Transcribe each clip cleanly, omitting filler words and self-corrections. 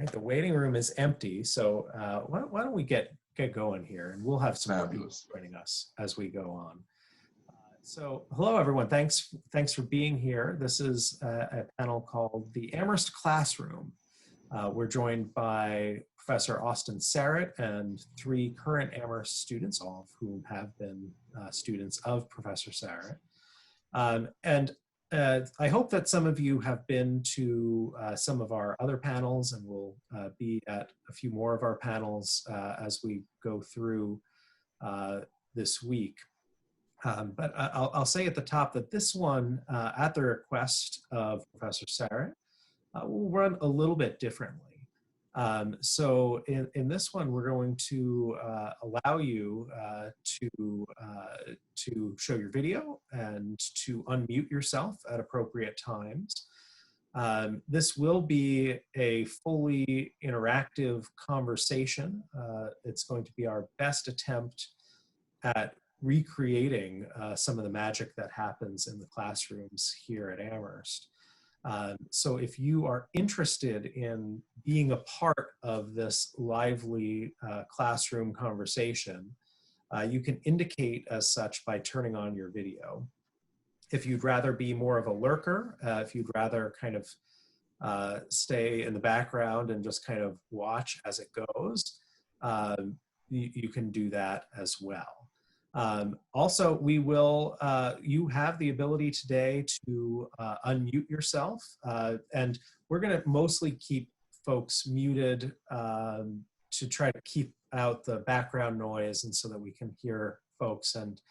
Right, the waiting room is empty, so why don't we get going here, and we'll have some more people joining us as we go on. So hello everyone, thanks for being here. This is a panel called the Amherst Classroom. We're joined by Professor Austin Sarrett and 3 current Amherst students, all of whom have been students of Professor Sarrett. I hope that some of you have been to some of our other panels and will be at a few more of our panels as we go through this week. But I'll say at the top that this one, at the request of Professor Sarrett, will run a little bit differently. So in this one, we're going to allow you to show your video and to unmute yourself at appropriate times. This will be a fully interactive conversation. It's going to be our best attempt at recreating some of the magic that happens in the classrooms here at Amherst. So if you are interested in being a part of this lively classroom conversation, you can indicate as such by turning on your video. If you'd rather be more of a lurker, if you'd rather kind of stay in the background and just kind of watch as it goes, you can do that as well. Also, we will, you have the ability today to unmute yourself, and we're going to mostly keep folks muted to try to keep out the background noise and so that we can hear folks. And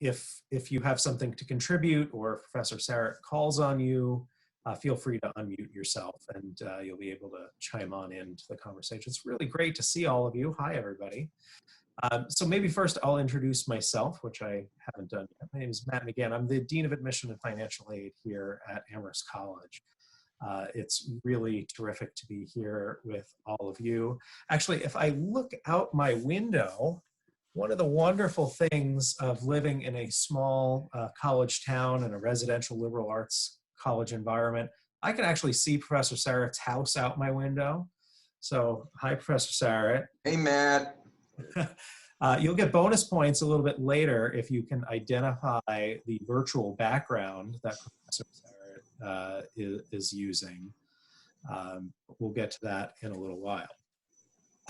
if you have something to contribute or Professor Sarrett calls on you, feel free to unmute yourself and you'll be able to chime on into the conversation. It's really great to see all of you. Hi, everybody. So maybe first I'll introduce myself, which I haven't done yet. My name is Matt McGinn. I'm the Dean of Admission and Financial Aid here at Amherst College. It's really terrific to be here with all of you. Actually, if I look out my window, one of the wonderful things of living in a small college town and a residential liberal arts college environment, I can actually see Professor Sarrett's house out my window. So, hi, Professor Sarrett. Hey, Matt. You'll get bonus points a little bit later if you can identify the virtual background that Professor Sarrett is using. We'll get to that in a little while.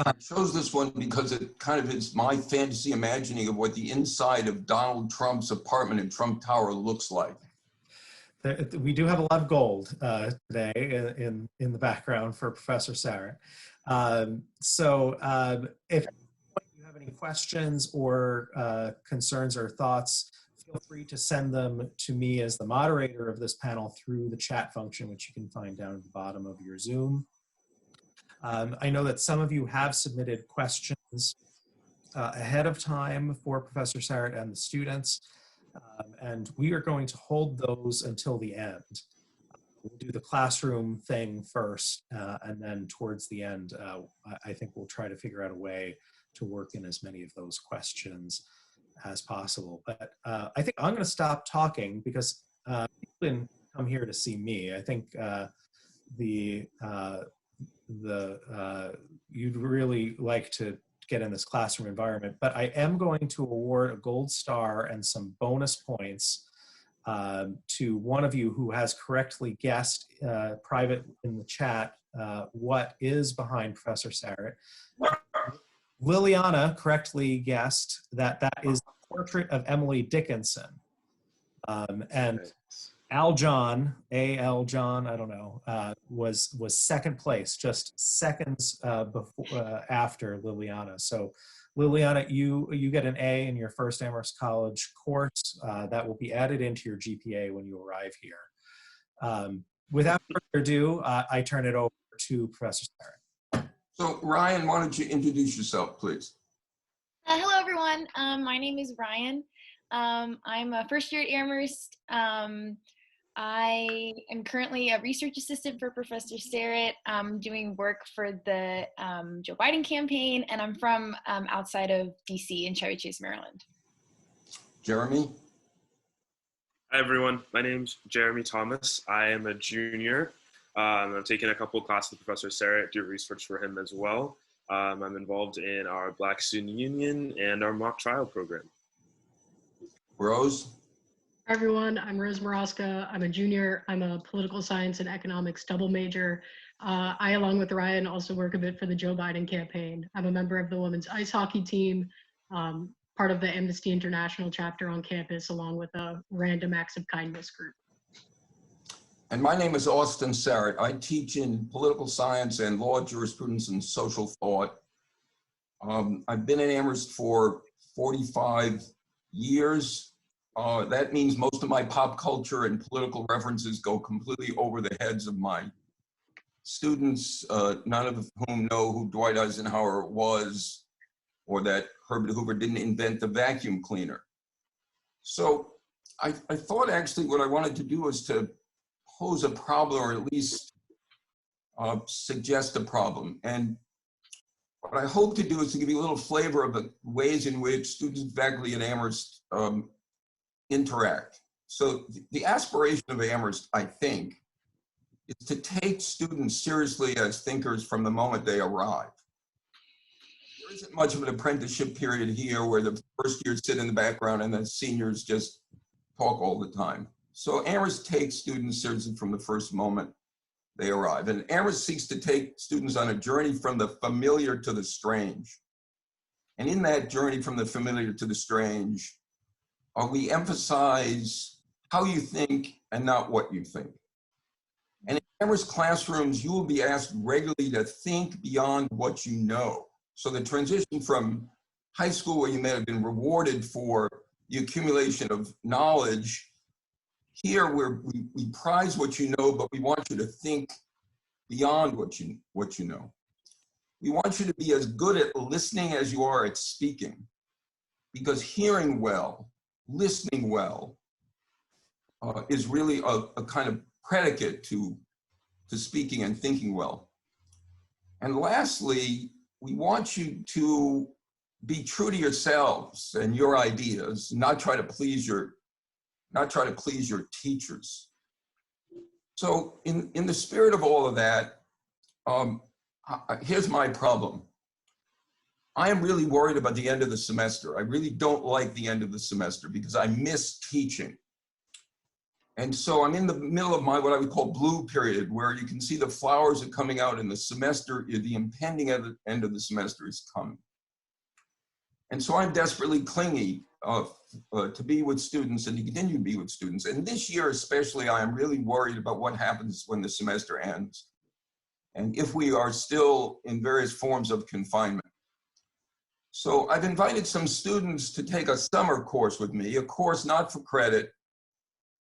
I chose this one because it kind of is my fantasy imagining of what the inside of Donald Trump's apartment in Trump Tower looks like. We do have a lot of gold today in the background for Professor Sarrett. If you have any questions or concerns or thoughts, feel free to send them to me as the moderator of this panel through the chat function, which you can find down at the bottom of your Zoom. I know that some of you have submitted questions ahead of time for Professor Sarrett and the students, and we are going to hold those until the end. We'll do the classroom thing first, and then towards the end, I think we'll try to figure out a way to work in as many of those questions as possible. But I think I'm going to stop talking because people didn't come here to see me. I think you'd really like to get in this classroom environment, but I am going to award a gold star and some bonus points to one of you who has correctly guessed private in the chat what is behind Professor Sarrett. Liliana correctly guessed that is the portrait of Emily Dickinson. And Al John, A.L. John, I don't know, was second place, just seconds after Liliana. So Liliana, you get an A in your first Amherst College course. That will be added into your GPA when you arrive here. Without further ado, I turn it over to Professor Sarrett. So Ryan, why don't you introduce yourself, please? Hello, everyone. My name is Ryan. I'm a first year at Amherst. I am currently a research assistant for Professor Sarrett, doing work for the Joe Biden campaign, and I'm from outside of DC in Cherry Chase, Maryland. Jeremy? Hi, everyone. My name's Jeremy Thomas. I am a junior. I've taken a couple of classes with Professor Sarah, do research for him as well. I'm involved in our Black Student Union and our mock trial program. Rose? Hi everyone, I'm Rose Maraska. I'm a junior. I'm a political science and economics double major. I, along with Ryan, also work a bit for the Joe Biden campaign. I'm a member of the women's ice hockey team, part of the Amnesty International chapter on campus, along with a random acts of kindness group. And my name is Austin Sarrett. I teach in political science and law, jurisprudence, and social thought. I've been in Amherst for 45 years. That means most of my pop culture and political references go completely over the heads of my students, none of whom know who Dwight Eisenhower was, or that Herbert Hoover didn't invent the vacuum cleaner. So I thought actually what I wanted to do was to pose a problem, or at least suggest a problem. And what I hope to do is to give you a little flavor of the ways in which students and faculty at Amherst interact. So the aspiration of Amherst, I think, is to take students seriously as thinkers from the moment they arrive. There isn't much of an apprenticeship period here where the first years sit in the background and the seniors just talk all the time. So Amherst takes students seriously from the first moment they arrive. And Amherst seeks to take students on a journey from the familiar to the strange. And in that journey from the familiar to the strange, we emphasize how you think and not what you think. And in Amherst classrooms, you will be asked regularly to think beyond what you know. So the transition from high school, where you may have been rewarded for the accumulation of knowledge, here we prize what you know, but we want you to think beyond what you know. We want you to be as good at listening as you are at speaking, because hearing well, listening well, is really a kind of predicate to speaking and thinking well. And lastly, we want you to be true to yourselves and your ideas, not try to please your teachers. So in the spirit of all of that, here's my problem. I am really worried about the end of the semester. I really don't like the end of the semester because I miss teaching. And so I'm in the middle of my, what I would call blue period, where you can see the flowers are coming out and the semester, the impending end of the semester is coming. And so I'm desperately clingy to be with students and to continue to be with students. And this year especially, I am really worried about what happens when the semester ends, and if we are still in various forms of confinement. So I've invited some students to take a summer course with me, a course not for credit,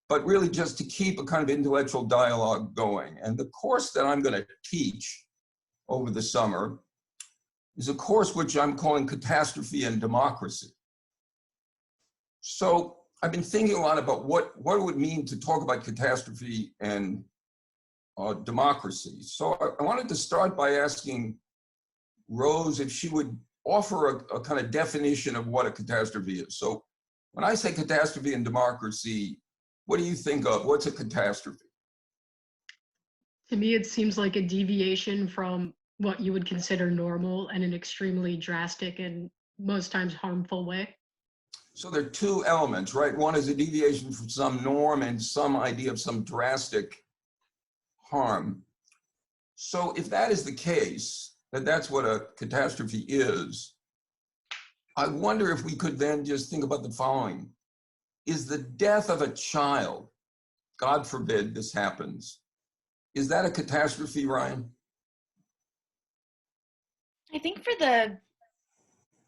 but really just to keep a kind of intellectual dialogue going. And the course that I'm going to teach over the summer is a course which I'm calling Catastrophe and Democracy. So I've been thinking a lot about what it would mean to talk about catastrophe and democracy. So I wanted to start by asking Rose if she would offer a kind of definition of what a catastrophe is. So when I say catastrophe and democracy, what do you think of? What's a catastrophe? To me, it seems like a deviation from what you would consider normal in an extremely drastic and most times harmful way. So there are two elements, right? One is a deviation from some norm and some idea of some drastic harm. So if that is the case, that's what a catastrophe is, I wonder if we could then just think about the following. Is the death of a child, God forbid this happens, is that a catastrophe, Ryan? I think for the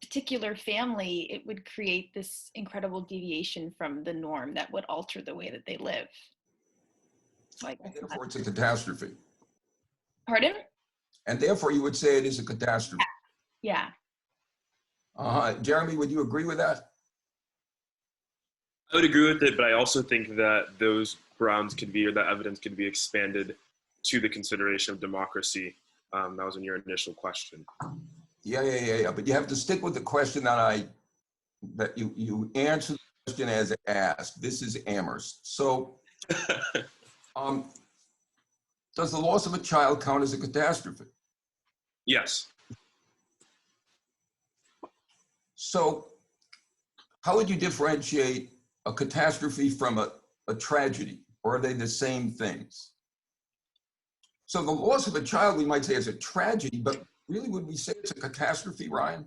particular family, it would create this incredible deviation from the norm that would alter the way that they live. So I guess therefore, it's a catastrophe. Pardon? And therefore, you would say it is a catastrophe. Yeah. Jeremy, would you agree with that? I would agree with it, but I also think that those grounds could be, or that evidence could be expanded to the consideration of democracy. That was in your initial question. Yeah. But you have to stick with the question that you answer the question as asked. This is Amherst. So Does the loss of a child count as a catastrophe? Yes. So how would you differentiate a catastrophe from a tragedy, or are they the same things? So the loss of a child, we might say, is a tragedy, but really would we say it's a catastrophe, Ryan?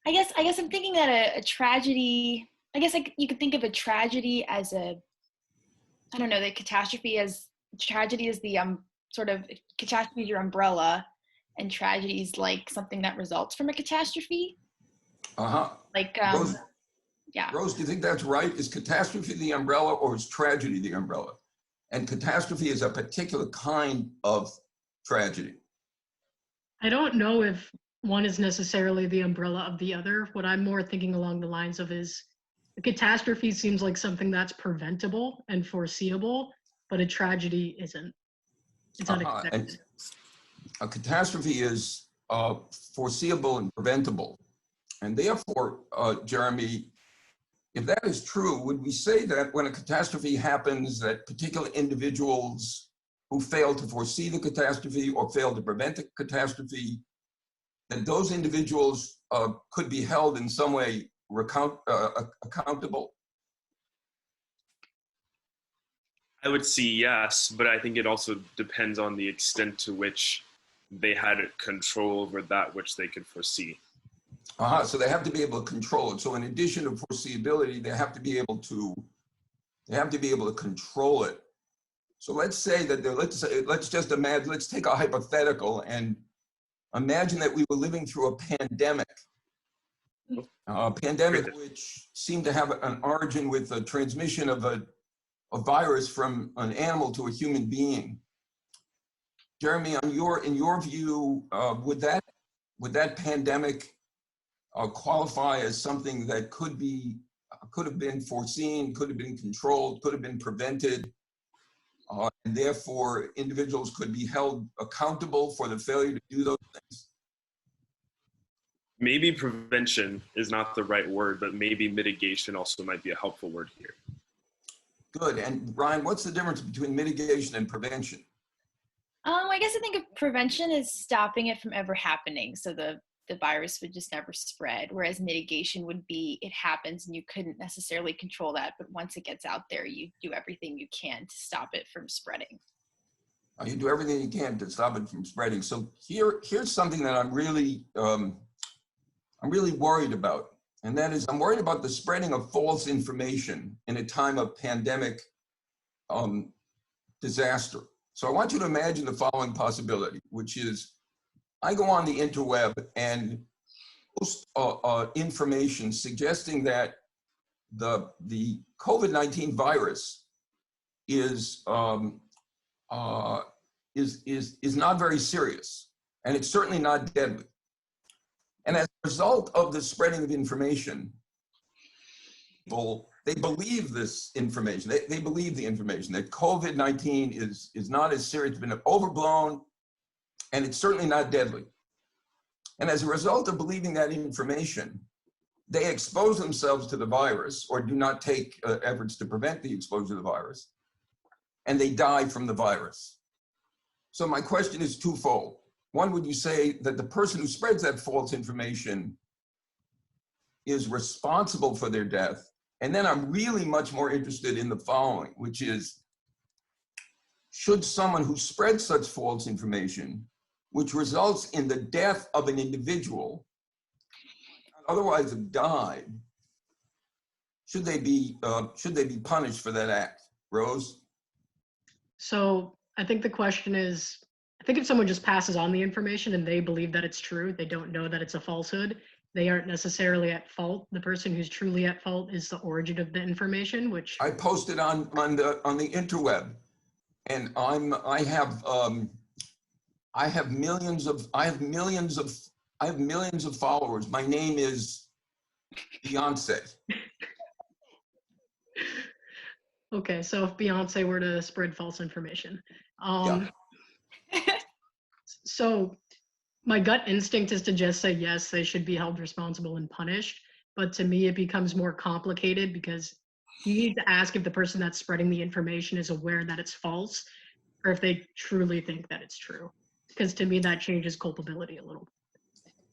I guess I'm thinking that a tragedy, I guess you could think of a tragedy as I don't know, the catastrophe as, tragedy is the sort of, catastrophe is your umbrella, and tragedy is like something that results from a catastrophe. Uh-huh. Like, Rose, yeah. Rose, do you think that's right? Is catastrophe the umbrella, or is tragedy the umbrella? And catastrophe is a particular kind of tragedy. I don't know if one is necessarily the umbrella of the other. What I'm more thinking along the lines of is a catastrophe seems like something that's preventable and foreseeable, but a tragedy isn't. It's unexpected. And a catastrophe is foreseeable and preventable. And therefore, Jeremy, if that is true, would we say that when a catastrophe happens, that particular individuals who fail to foresee the catastrophe or fail to prevent the catastrophe, that those individuals could be held in some way accountable? I would say yes, but I think it also depends on the extent to which they had control over that which they could foresee. So they have to be able to control it. So in addition to foreseeability, they have to be able to control it. So let's say that let's take a hypothetical and imagine that we were living through a pandemic which seemed to have an origin with the transmission of a virus from an animal to a human being. Jeremy, in your view, would that pandemic qualify as something that could have been foreseen, could have been controlled, could have been prevented, and therefore individuals could be held accountable for the failure to do those things? Maybe prevention is not the right word, but maybe mitigation also might be a helpful word here. Good. And Ryan, what's the difference between mitigation and prevention? I guess I think of prevention as stopping it from ever happening, so the virus would just never spread, whereas mitigation would be it happens and you couldn't necessarily control that, but once it gets out there, you do everything you can to stop it from spreading. You do everything you can to stop it from spreading. So here's something that I'm really worried about, and that is I'm worried about the spreading of false information in a time of pandemic disaster. So I want you to imagine the following possibility, which is I go on the interweb and post information suggesting that the COVID-19 virus is not very serious, and it's certainly not deadly. And as a result of the spreading of information, people, they believe this information. They believe the information that COVID-19 is not as serious, it's been overblown, and it's certainly not deadly. And as a result of believing that information, they expose themselves to the virus or do not take efforts to prevent the exposure to the virus, and they die from the virus. So my question is twofold. One, would you say that the person who spreads that false information is responsible for their death? And then I'm really much more interested in the following, which is, should someone who spreads such false information, which results in the death of an individual, otherwise have died, should they be punished for that act? Rose? So I think the question is, I think if someone just passes on the information and they believe that it's true, they don't know that it's a falsehood, they aren't necessarily at fault. The person who's truly at fault is the origin of the information, which I posted on the interweb, and I have millions of followers. My name is Beyonce. Okay, so if Beyonce were to spread false information. Yeah. So my gut instinct is to just say, yes, they should be held responsible and punished. But to me, it becomes more complicated because you need to ask if the person that's spreading the information is aware that it's false or if they truly think that it's true. Because to me, that changes culpability a little.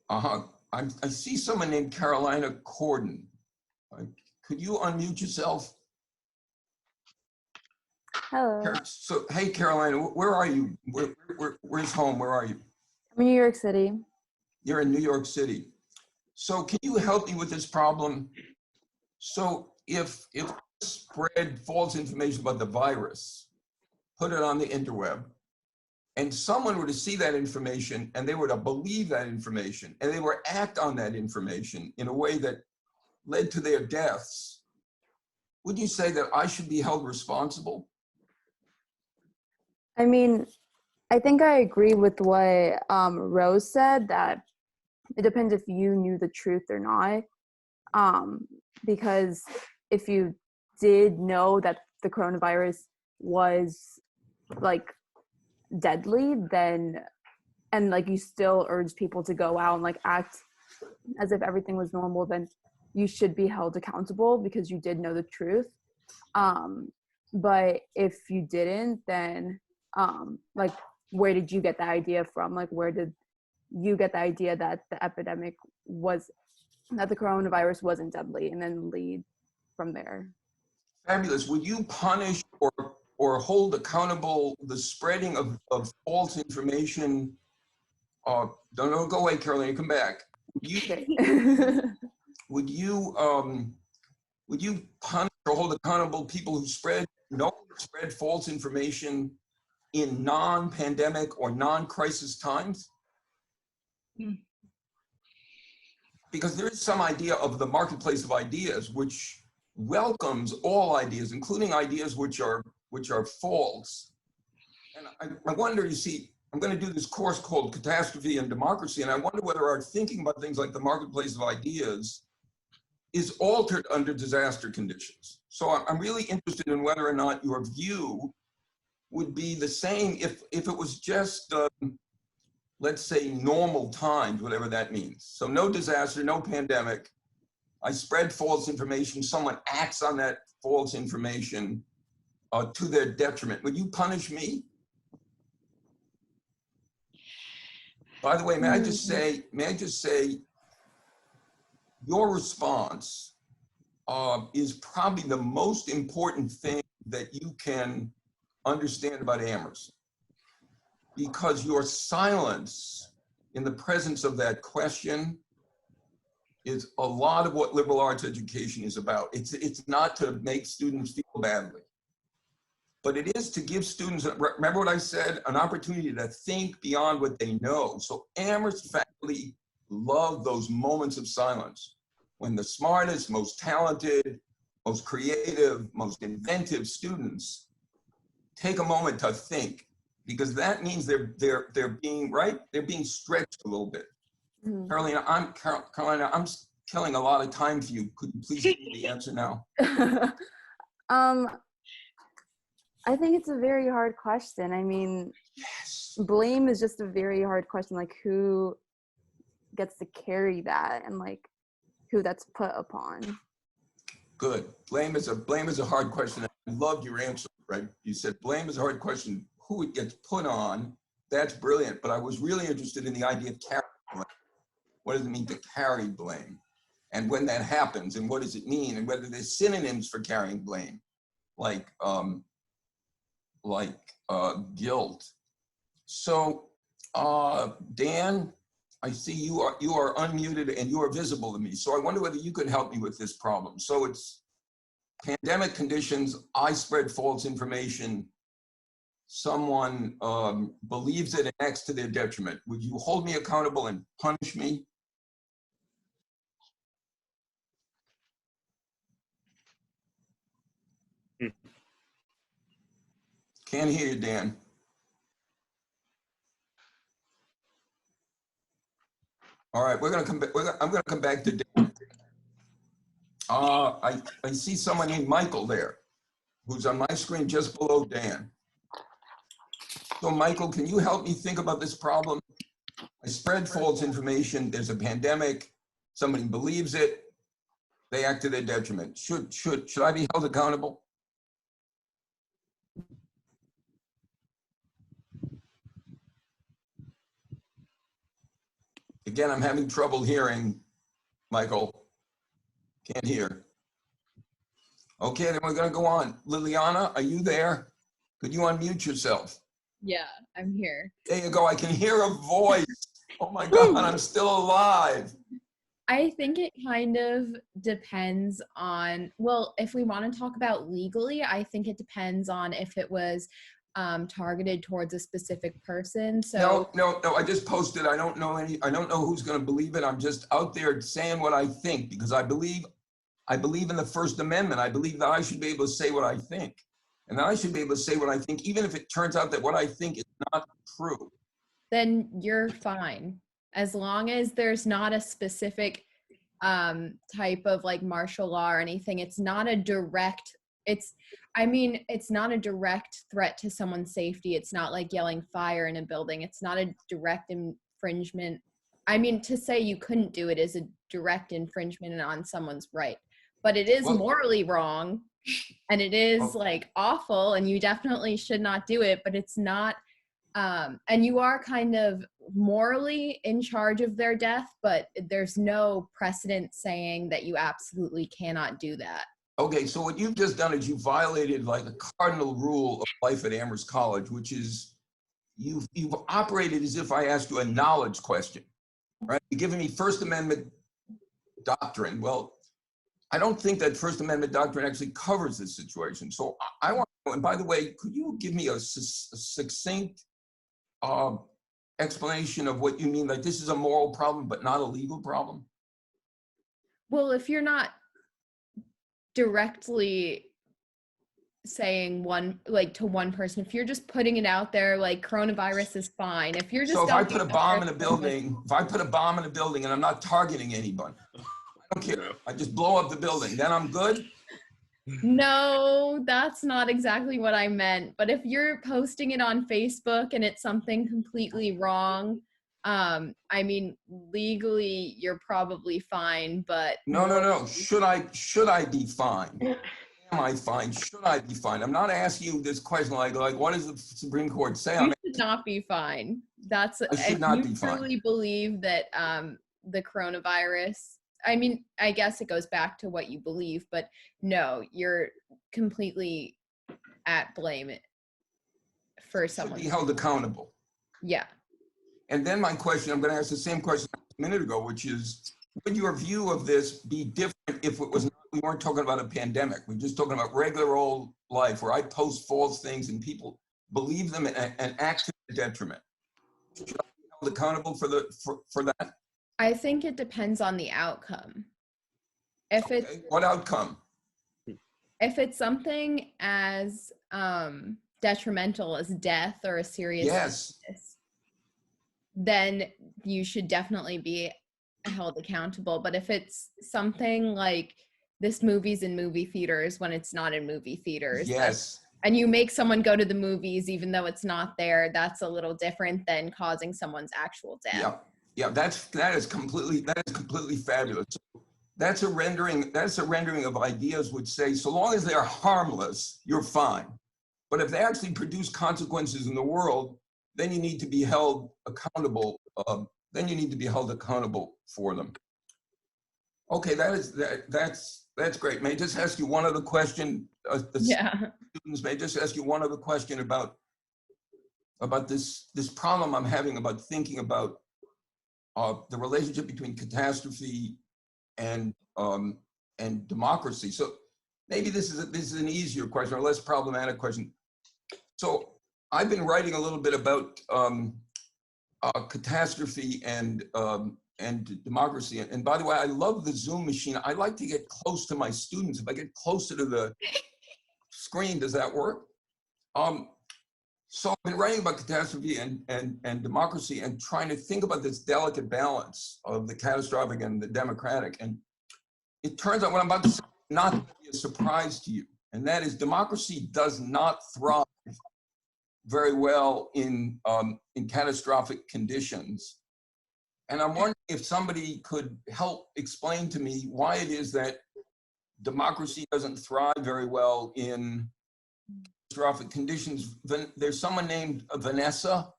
I see someone named Carolina Corden. Could you unmute yourself? Hello. So, hey, Carolina, where are you? Where's home? Where are you? I'm in New York City. You're in New York City. So can you help me with this problem? So if spread false information about the virus, put it on the interweb, and someone were to see that information and they were to believe that information and they were to act on that information in a way that led to their deaths, would you say that I should be held responsible? I mean, I think I agree with what Rose said, that it depends if you knew the truth or not. Because if you did know that the coronavirus was like deadly, then, and like you still urge people to go out and like act as if everything was normal, then you should be held accountable because you did know the truth. But if you didn't, then like, where did you get the idea from? Like, where did you get the idea that the epidemic was, that the coronavirus wasn't deadly, and then lead from there? Fabulous. Would you punish or hold accountable the spreading of false information? Don't go away, Carolina, come back. Would you punish or hold accountable people who spread false information in non-pandemic or non-crisis times? Because there is some idea of the marketplace of ideas which welcomes all ideas, including ideas which are false. And I wonder, you see, I'm going to do this course called Catastrophe and Democracy, and I wonder whether our thinking about things like the marketplace of ideas is altered under disaster conditions. So I'm really interested in whether or not your view would be the same if it was just, let's say, normal times, whatever that means. So no disaster, no pandemic. I spread false information. Someone acts on that false information to their detriment. Would you punish me? By the way, may I just say, your response is probably the most important thing that you can understand about Amherst, because your silence in the presence of that question is a lot of what liberal arts education is about. It's not to make students feel badly, but it is to give students, remember what I said, an opportunity to think beyond what they know. So Amherst faculty love those moments of silence when the smartest, most talented, most creative, most inventive students take a moment to think, because that means they're being right. They're being stretched a little bit. Mm-hmm. Carolina, I'm killing a lot of time for you. Could you please give me the answer now? I think it's a very hard question. I mean, yes. Blame is just a very hard question. Like, who gets to carry that, and like who that's put upon? Good. Blame is a hard question. I loved your answer, right? You said blame is a hard question. Who it gets put on, that's brilliant. But I was really interested in the idea of carrying blame. What does it mean to carry blame? And when that happens, and what does it mean? And whether there's synonyms for carrying blame, like guilt. So, Dan, I see you are unmuted and you are visible to me. So I wonder whether you could help me with this problem. So it's pandemic conditions. I spread false information. Someone believes it and acts to their detriment. Would you hold me accountable and punish me? Can't hear you, Dan. All right, we're gonna come back. I'm gonna come back to Dan. I see someone named Michael there, who's on my screen just below Dan. So Michael, can you help me think about this problem? I spread false information. There's a pandemic. Somebody believes it. they act to their detriment. Should I be held accountable? Again, I'm having trouble hearing, Michael. Can't hear. Okay, then we're going to go on. Liliana, are you there? Could you unmute yourself? Yeah, I'm here. There you go. I can hear a voice. Oh my God, I'm still alive. I think it kind of depends on, well, if we want to talk about legally, I think it depends on if it was targeted towards a specific person. So No, I just posted. I don't know who's going to believe it. I'm just out there saying what I think because I believe in the First Amendment. I believe that I should be able to say what I think. And I should be able to say what I think, even if it turns out that what I think is not true. then you're fine. As long as there's not a specific type of like martial law or anything, it's not a direct, it's not a direct threat to someone's safety. It's not like yelling fire in a building. It's not a direct infringement. I mean, to say you couldn't do it is a direct infringement on someone's right, but it is morally wrong and it is like awful and you definitely should not do it, but it's not, and you are kind of morally in charge of their death, but there's no precedent saying that you absolutely cannot do that. Okay, so what you've just done is you violated like a cardinal rule of life at Amherst College, which is you've operated as if I asked you a knowledge question, right? You're giving me First Amendment doctrine. Well, I don't think that First Amendment doctrine actually covers this situation. So I want to know, and by the way, could you give me a succinct explanation of what you mean? Like this is a moral problem, but not a legal problem? Well, if you're not directly saying to one person, if you're just putting it out there, like coronavirus is fine. If you're just so if I put a bomb in a building, and I'm not targeting anyone, I don't care. I just blow up the building, then I'm good? No, that's not exactly what I meant. But if you're posting it on Facebook and it's something completely wrong, I mean, legally you're probably fine, but no. Should I be fine? Am I fine? Should I be fine? I'm not asking you this question like what does the Supreme Court say? You should not be fine. I should not be fine. If you truly believe that the coronavirus, I mean, I guess it goes back to what you believe, but no, you're completely at blame for someone. Should be held accountable. Yeah. And then my question, I'm going to ask the same question a minute ago, which is, would your view of this be different if it was not, we weren't talking about a pandemic, we're just talking about regular old life where I post false things and people believe them and act to their detriment? Should I be held accountable for that? I think it depends on the outcome. What outcome? If it's something as detrimental as death or a serious illness, then you should definitely be held accountable. But if it's something like this movie's in movie theaters when it's not in movie theaters, and you make someone go to the movies even though it's not there, that's a little different than causing someone's actual death. Yeah, that is completely fabulous. That's a rendering of ideas which say so long as they're harmless, you're fine. But if they actually produce consequences in the world, then you need to be held accountable. For them. Okay, that's great. May I just ask you one other question? Students, may I just ask you one other question about this problem I'm having about thinking about the relationship between catastrophe and democracy. So maybe this is an easier question or less problematic question. So I've been writing a little bit about catastrophe and democracy. And by the way, I love the Zoom machine. I like to get close to my students. If I get closer to the screen, does that work? So I've been writing about catastrophe and democracy and trying to think about this delicate balance of the catastrophic and the democratic. And it turns out what I'm about to say is not going to be a surprise to you. And that is democracy does not thrive very well in catastrophic conditions. And I'm wondering if somebody could help explain to me why it is that democracy doesn't thrive very well in catastrophic conditions. There's someone named Vanessa.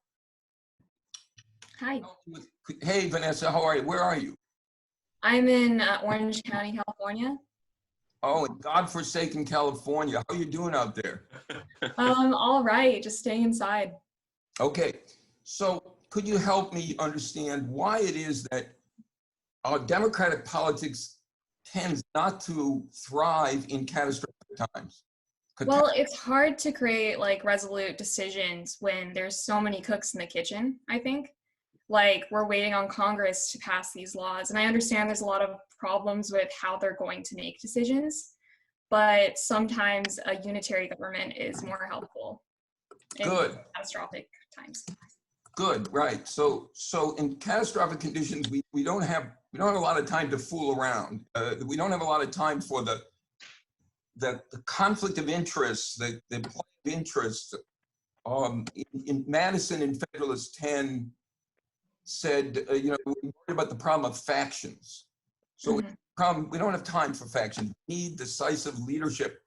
Hi, Hey, Vanessa, how are you? Where are you? I'm in Orange County, California. Oh, in godforsaken California. How are you doing out there? All right, just staying inside. Okay, so could you help me understand why it is that democratic politics tends not to thrive in catastrophic times? Well, it's hard to create like resolute decisions when there's so many cooks in the kitchen, I think. Like we're waiting on Congress to pass these laws. And I understand there's a lot of problems with how they're going to make decisions, but sometimes a unitary government is more helpful in catastrophic times. Good, right. So in catastrophic conditions, we don't have a lot of time to fool around. We don't have a lot of time for the conflict of interest, the play of interest. In Madison in Federalist 10 said, we're worried about the problem of factions. So we don't have time for factions. We need decisive leadership.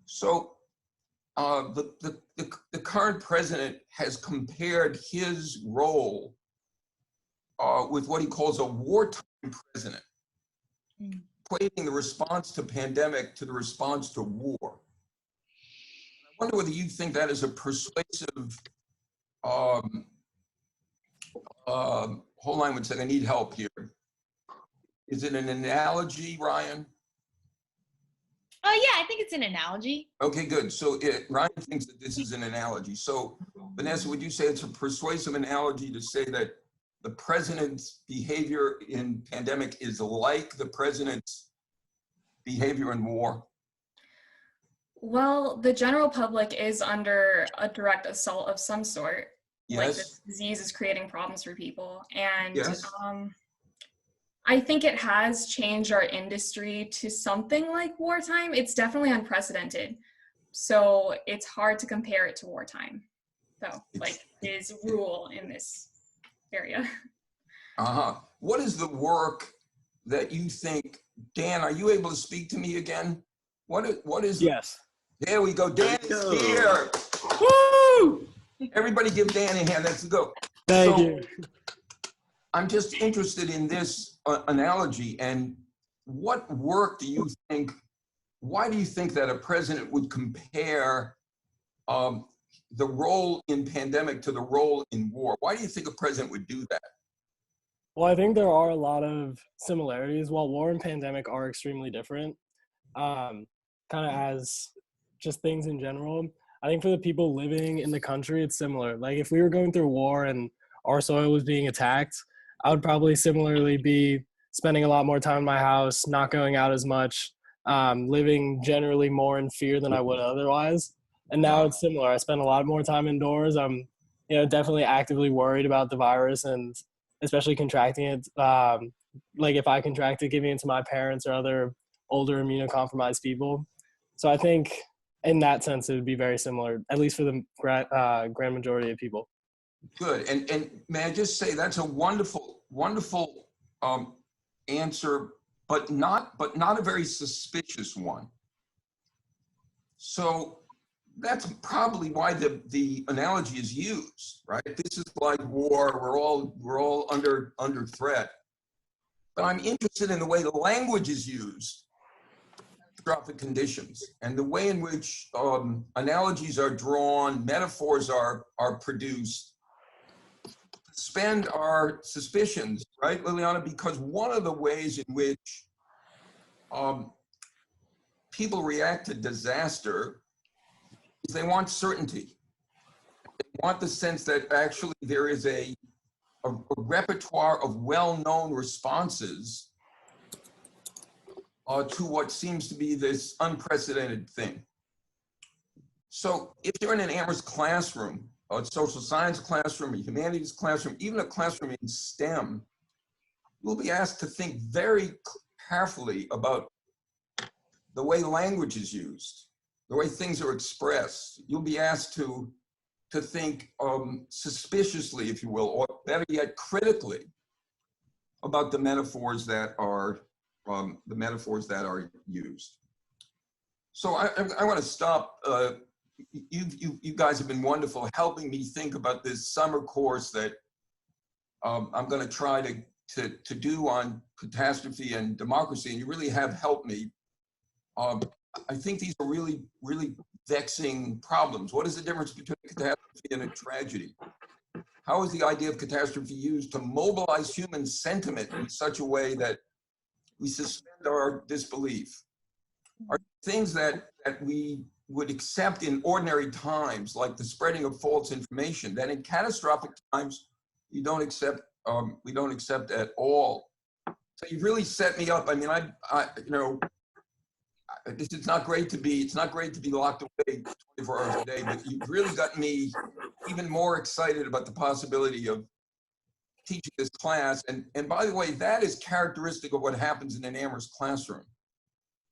So the current president has compared his role with what he calls a wartime president, equating the response to pandemic to the response to war. I wonder whether you think that is a persuasive, hold on one second, I need help here. Is it an analogy, Ryan? Yeah, I think it's an analogy. Okay, good. So Ryan thinks that this is an analogy. So Vanessa, would you say it's a persuasive analogy to say that the president's behavior in pandemic is like the president's behavior in war? Well, the general public is under a direct assault of some sort. Yes. Like this disease is creating problems for people. And Yes. I think it has changed our industry to something like wartime. It's definitely unprecedented. So it's hard to compare it to wartime. So like his rule in this area. What is the work that you think, Dan, are you able to speak to me again? What is Yes. There we go. Dan is here. Woo! Everybody give Dan a hand. Let's go. Thank you. I'm just interested in this analogy, and what work do you think, why do you think that a president would compare the role in pandemic to the role in war? Why do you think a president would do that? Well, I think there are a lot of similarities. While war and pandemic are extremely different, kind of as just things in general, I think for the people living in the country, it's similar. Like if we were going through war and our soil was being attacked, I would probably similarly be spending a lot more time in my house, not going out as much, living generally more in fear than I would otherwise. And now it's similar. I spend a lot more time indoors. I'm, definitely actively worried about the virus and especially contracting it. Like if I contract it, giving it to my parents or other older immunocompromised people. So I think in that sense, it would be very similar, at least for the grand majority of people. Good. And may I just say that's a wonderful answer, but not a very suspicious one. So that's probably why the analogy is used, right? This is like war. We're all under threat. But I'm interested in the way the language is used, catastrophic conditions, and the way in which analogies are drawn, metaphors are produced. Suspend our suspicions, right, Liliana? Because one of the ways in which people react to disaster is they want certainty. They want the sense that actually there is a repertoire of well-known responses to what seems to be this unprecedented thing. So if you're in an Amherst classroom, a social science classroom, a humanities classroom, even a classroom in STEM, you'll be asked to think very carefully about the way language is used, the way things are expressed. You'll be asked to think suspiciously, if you will, or better yet, critically about the metaphors that are the metaphors that are used. So I want to stop. You guys have been wonderful helping me think about this summer course that I'm going to try to do on catastrophe and democracy, and you really have helped me. I think these are really, really vexing problems. What is the difference between a catastrophe and a tragedy? How is the idea of catastrophe used to mobilize human sentiment in such a way that we suspend our disbelief? Are things that we would accept in ordinary times, like the spreading of false information, that in catastrophic times we don't accept at all? So you've really set me up. I mean, you know, it's not great to be locked away 24 hours a day, but you've really got me even more excited about the possibility of teaching this class. And by the way, that is characteristic of what happens in an Amherst classroom,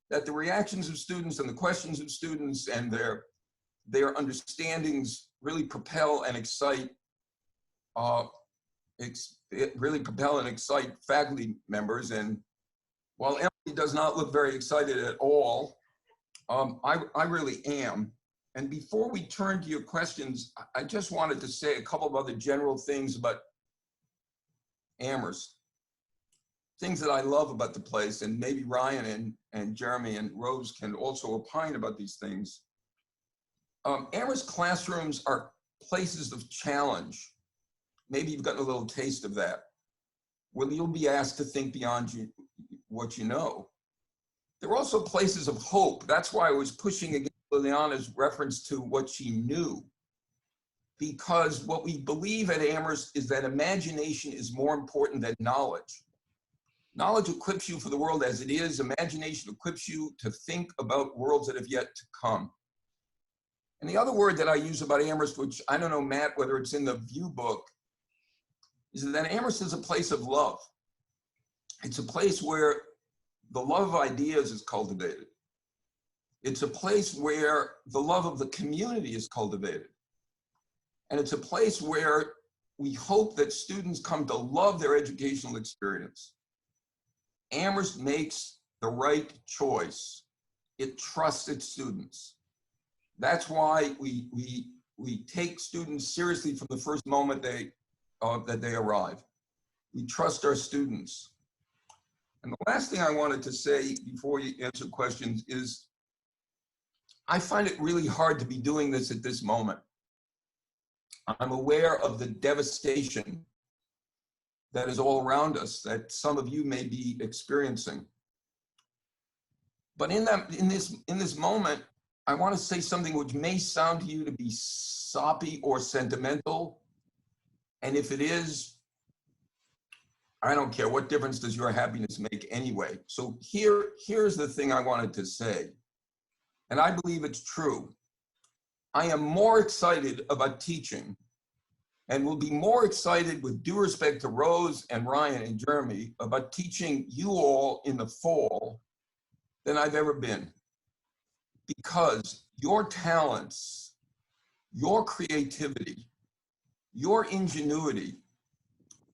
that the reactions of students and the questions of students and their understandings really propel and excite faculty members. And while Emily does not look very excited at all, I really am. And before we turn to your questions, I just wanted to say a couple of other general things about Amherst, things that I love about the place, and maybe Ryan and Jeremy and Rose can also opine about these things. Amherst classrooms are places of challenge. Maybe you've gotten a little taste of that, where you'll be asked to think beyond what you know. They're also places of hope. That's why I was pushing against Liliana's reference to what she knew. Because what we believe at Amherst is that imagination is more important than knowledge. Knowledge equips you for the world as it is. Imagination equips you to think about worlds that have yet to come. And the other word that I use about Amherst, which I don't know, Matt, whether it's in the view book, is that Amherst is a place of love. It's a place where the love of ideas is cultivated. It's a place where the love of the community is cultivated. And it's a place where we hope that students come to love their educational experience. Amherst makes the right choice. It trusts its students. That's why we take students seriously from the first moment that they arrive. We trust our students. And the last thing I wanted to say before you answer questions is, I find it really hard to be doing this at this moment. I'm aware of the devastation that is all around us, that some of you may be experiencing. But in this moment, I want to say something which may sound to you to be soppy or sentimental. And if it is, I don't care. What difference does your happiness make anyway? So here's the thing I wanted to say, and I believe it's true. I am more excited about teaching, and will be more excited, with due respect to Rose and Ryan and Jeremy, about teaching you all in the fall than I've ever been. Because your talents, your creativity, your ingenuity,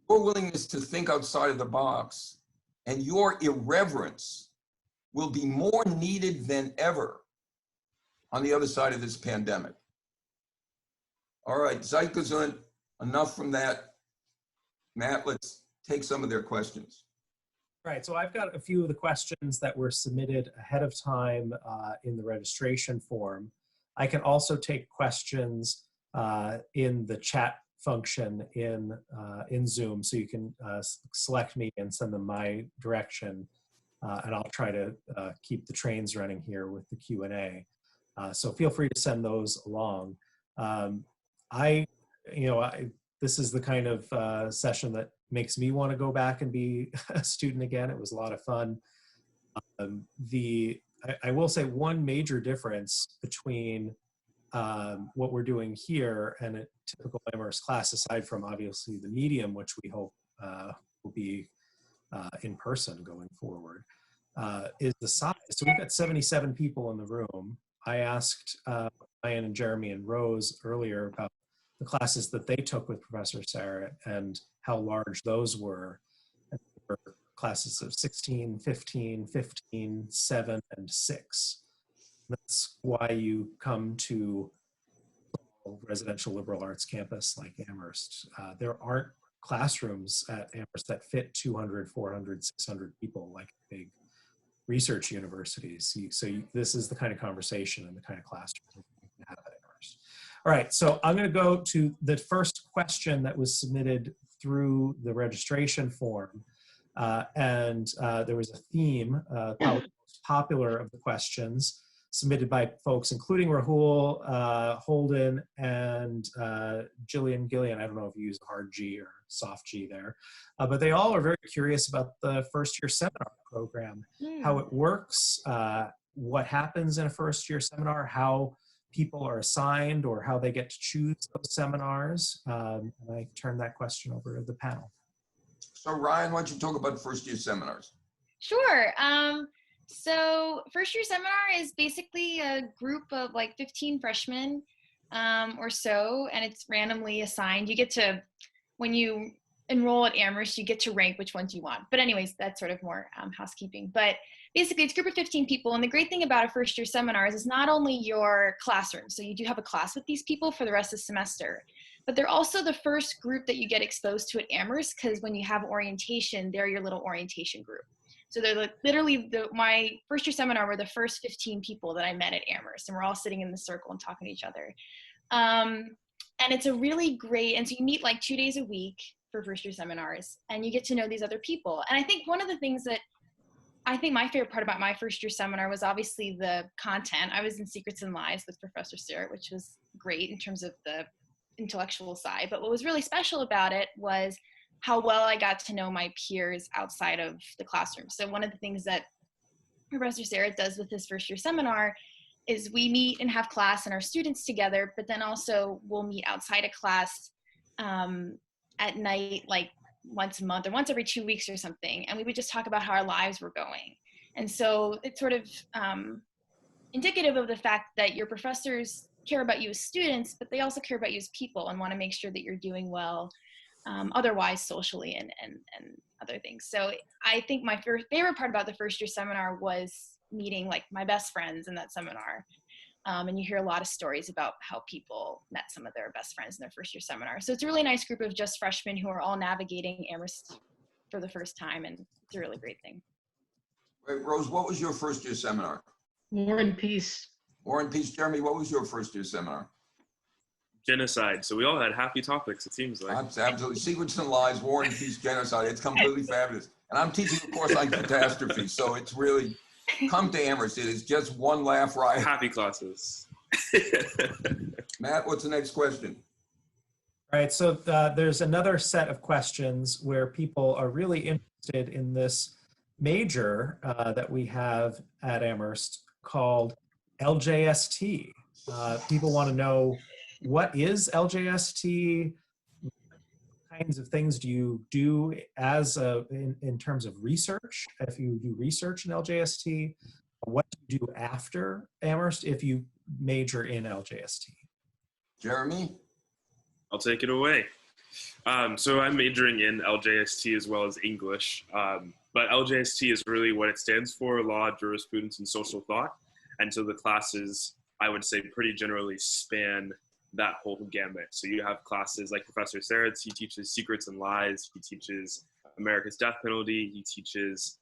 your willingness to think outside of the box, and your irreverence will be more needed than ever on the other side of this pandemic. All right, Zeit gesund. Enough from that. Matt, let's take some of their questions. Right, so I've got a few of the questions that were submitted ahead of time in the registration form. I can also take questions in the chat function in Zoom, so you can select me and send them my direction, and I'll try to keep the trains running here with the Q&A. So feel free to send those along. This is the kind of session that makes me want to go back and be a student again. It was a lot of fun. I will say one major difference between what we're doing here and a typical Amherst class, aside from obviously the medium, which we hope will be in person going forward, is the size. So we've got 77 people in the room. I asked Ryan and Jeremy and Rose earlier about the classes that they took with Professor Sarah and how large those were. And they were classes of 16, 15, 15, 7, and 6. That's why you come to a residential liberal arts campus like Amherst. There aren't classrooms at Amherst that fit 200, 400, 600 people like big research universities. This is the kind of conversation and the kind of classroom we can have at Amherst. All right, so I'm going to go to the first question that was submitted through the registration form. There was a theme, probably the most popular of the questions submitted by folks, including Rahul, Holden, and Jillian Gillian. I don't know if you use hard G or soft G there, but they all are very curious about the first-year seminar program, how it works, what happens in a first-year seminar, how people are assigned or how they get to choose those seminars. And I turn that question over to the panel. So Ryan, why don't you talk about first-year seminars? Sure. So first year seminar is basically a group of like 15 freshmen or so, and it's randomly assigned. You get to, when you enroll at Amherst, you get to rank which ones you want. But anyways, that's sort of more housekeeping. But basically it's a group of 15 people. And the great thing about a first year seminar is it's not only your classroom. So you do have a class with these people for the rest of the semester, but they're also the first group that you get exposed to at Amherst, because when you have orientation, they're your little orientation group. So they're like literally my first year seminar were the first 15 people that I met at Amherst, and we're all sitting in the circle and talking to each other. And it's a really great, and so you meet like 2 days a week for first year seminars, and you get to know these other people. And I think one of the things that I think my favorite part about my first year seminar was obviously the content. I was in Secrets and Lies with Professor Sarah, which was great in terms of the intellectual side. But what was really special about it was how well I got to know my peers outside of the classroom. So one of the things that Professor Sarah does with his first year seminar is we meet and have class and our students together, but then also we'll meet outside of class at night, like once a month or once every 2 weeks or something. And we would just talk about how our lives were going. And so it's sort of indicative of the fact that your professors care about you as students, but they also care about you as people and want to make sure that you're doing well otherwise socially and other things. So I think my favorite part about the first year seminar was meeting like my best friends in that seminar. And you hear a lot of stories about how people met some of their best friends in their first year seminar. So it's a really nice group of just freshmen who are all navigating Amherst for the first time, and it's a really great thing. Wait, Rose, what was your first year seminar? War and Peace. War and Peace. Jeremy, what was your first year seminar? Genocide. So we all had happy topics, it seems like. Absolutely. Secrets and Lies, War and Peace, Genocide. It's completely fabulous. And I'm teaching a course on catastrophe, so it's really, come to Amherst. It is just one laugh riot. Happy classes. Matt, what's the next question? All right, so there's another set of questions where people are really interested in this major that we have at Amherst called LJST. People want to know, what is LJST? What kinds of things do you do as in terms of research? If you do research in LJST, what do you do after Amherst if you major in LJST? Jeremy? I'll take it away. So I'm majoring in LJST as well as English, but LJST is really what it stands for: law, jurisprudence, and social thought. And so the classes, I would say, pretty generally span that whole gamut. So you have classes like Professor Sarah, he teaches Secrets and Lies, he teaches America's Death Penalty, he teaches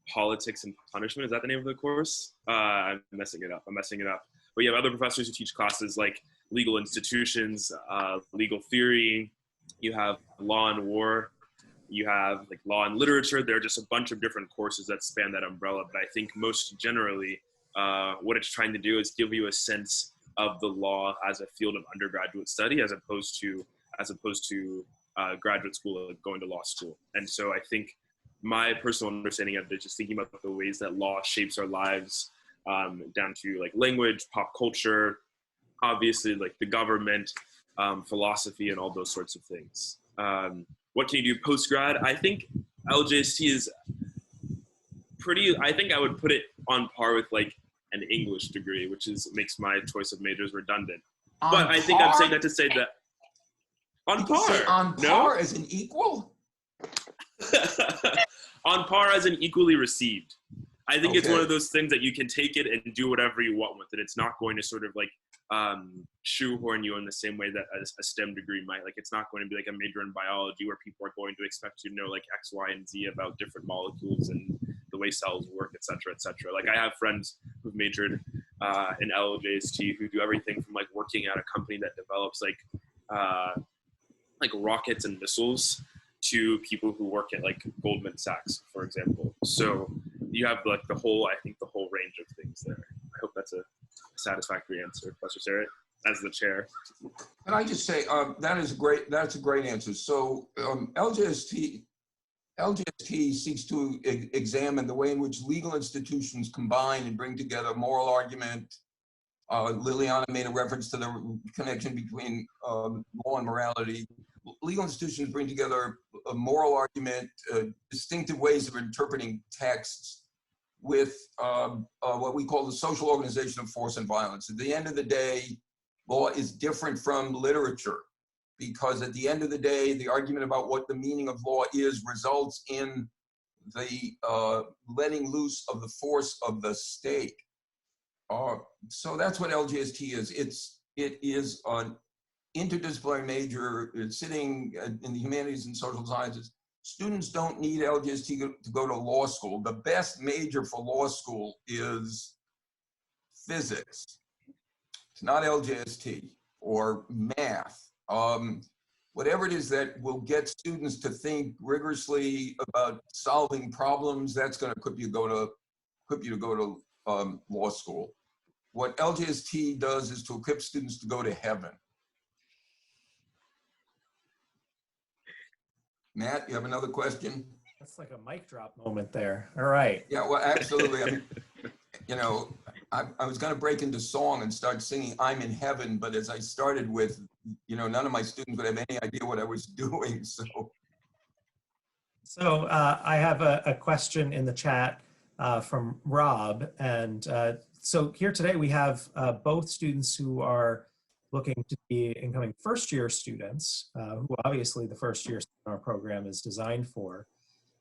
Politics and Punishment. Is that the name of the course? I'm messing it up. But you have other professors who teach classes like legal institutions, legal theory, you have law and war, you have like law and literature. There are just a bunch of different courses that span that umbrella. But I think most generally, what it's trying to do is give you a sense of the law as a field of undergraduate study, as opposed to graduate school, like going to law school. And so I think my personal understanding of it is just thinking about the ways that law shapes our lives, down to like language, pop culture, obviously like the government, philosophy, and all those sorts of things. What can you do post-grad? I think LJST is I think I would put it on par with like an English degree, which makes my choice of majors redundant. But I think I'm saying that to say that on par. On par as an equal? On par as in equally received. I think it's Okay. one of those things that you can take it and do whatever you want with it. It's not going to sort of like shoehorn you in the same way that a STEM degree might. Like, it's not going to be like a major in biology where people are going to expect you to know like X, Y, and Z about different molecules and the way cells work, et cetera, et cetera. Like, I have friends who've majored in LJST who do everything from like working at a company that develops like rockets and missiles to people who work at like Goldman Sachs, for example. So you have like the whole range of things there. I hope that's a satisfactory answer, Professor Sarrett, as the chair. Can I just say, that's a great answer. So LJST seeks to examine the way in which legal institutions combine and bring together moral argument. Liliana made a reference to the connection between law and morality. Legal institutions bring together a moral argument, distinctive ways of interpreting texts with what we call the social organization of force and violence. At the end of the day, law is different from literature, because at the end of the day, the argument about what the meaning of law is results in the letting loose of the force of the state. So that's what LGST is. It is an interdisciplinary major. It's sitting in the humanities and social sciences. Students don't need LGST to go to law school. The best major for law school is physics. It's not LGST or math. Whatever it is that will get students to think rigorously about solving problems, that's going to equip you to go to law school. What LGST does is to equip students to go to heaven. Matt, you have another question? That's like a mic drop moment there. All right. Yeah, well, absolutely. I mean, you know, I was going to break into song and start singing "I'm in Heaven," but as I started with, you know, none of my students would have any idea what I was doing. So I have a question in the chat from Rob. And so here today we have both students who are looking to be incoming first-year students, who obviously the first-year seminar program is designed for,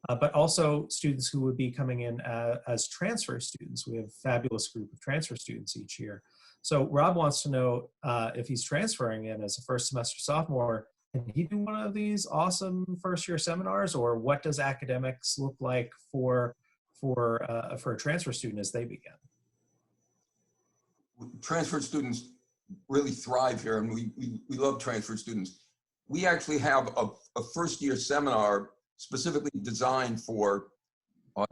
but also students who would be coming in as transfer students. We have a fabulous group of transfer students each year. So Rob wants to know if he's transferring in as a first semester sophomore, can he do one of these awesome first-year seminars, or what does academics look like for a transfer student as they begin? Transfer students really thrive here, and we love transfer students. We actually have a first-year seminar specifically designed for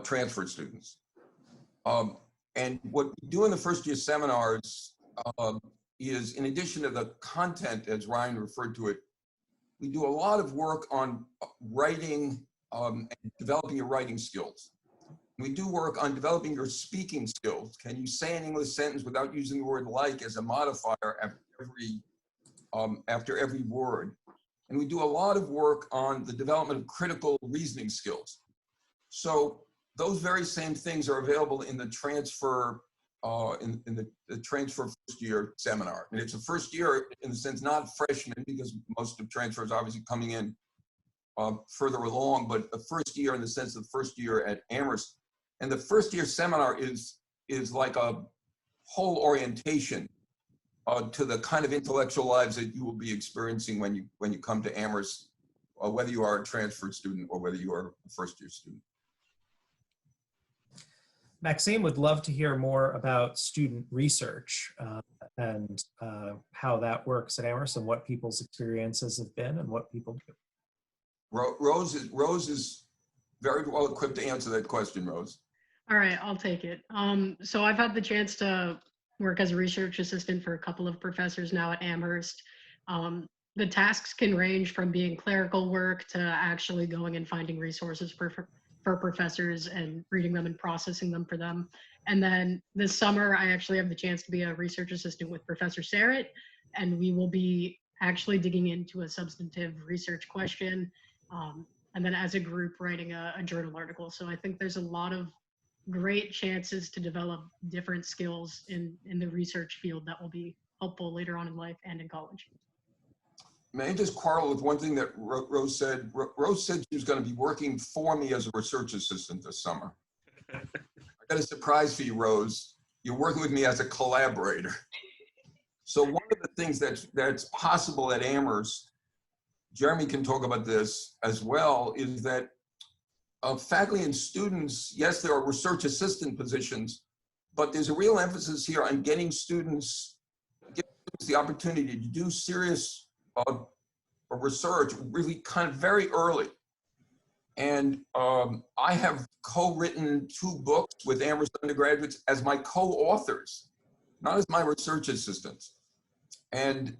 transfer students. And what we do in the first-year seminars is, in addition to the content, as Ryan referred to it, we do a lot of work on writing and developing your writing skills. We do work on developing your speaking skills. Can you say an English sentence without using the word "like" as a modifier after every word? And we do a lot of work on the development of critical reasoning skills. So those very same things are available in the transfer the transfer first year seminar. And it's a first year in the sense, not freshman, because most of transfers are obviously coming in further along, but a first year in the sense of the first year at Amherst. And the first year seminar is like a whole orientation to the kind of intellectual lives that you will be experiencing when you come to Amherst, whether you are a transferred student or whether you are a first year student. Maxime would love to hear more about student research and how that works at Amherst and what people's experiences have been and what people do. Rose is very well equipped to answer that question, Rose. All right, I'll take it. So I've had the chance to work as a research assistant for a couple of professors now at Amherst. The tasks can range from being clerical work to actually going and finding resources for professors and reading them and processing them for them. And then this summer, I actually have the chance to be a research assistant with Professor Sarrett, and we will be actually digging into a substantive research question, and then as a group writing a journal article. So I think there's a lot of great chances to develop different skills in the research field that will be helpful later on in life and in college. may I just quarrel with one thing that Rose said? Rose said she was going to be working for me as a research assistant this summer. I got a surprise for you, Rose. You're working with me as a collaborator. So one of the things that's possible at Amherst, Jeremy can talk about this as well, is that faculty and students, yes, there are research assistant positions, but there's a real emphasis here on getting students the opportunity to do serious research really kind of very early. And I have co-written 2 books with Amherst undergraduates as my co-authors, not as my research assistants. And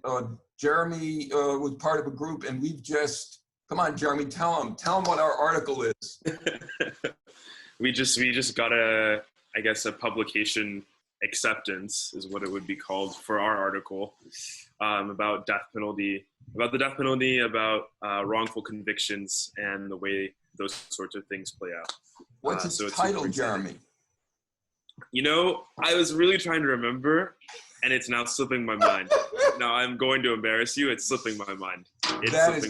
Jeremy was part of a group, and we've just, come on, Jeremy, tell them what our article is. we just got a publication acceptance is what it would be called for our article about the death penalty, about wrongful convictions and the way those sorts of things play out. What's its title, Jeremy? You know, I was really trying to remember, and it's now slipping my mind. Now I'm going to embarrass you. It's slipping my mind. That is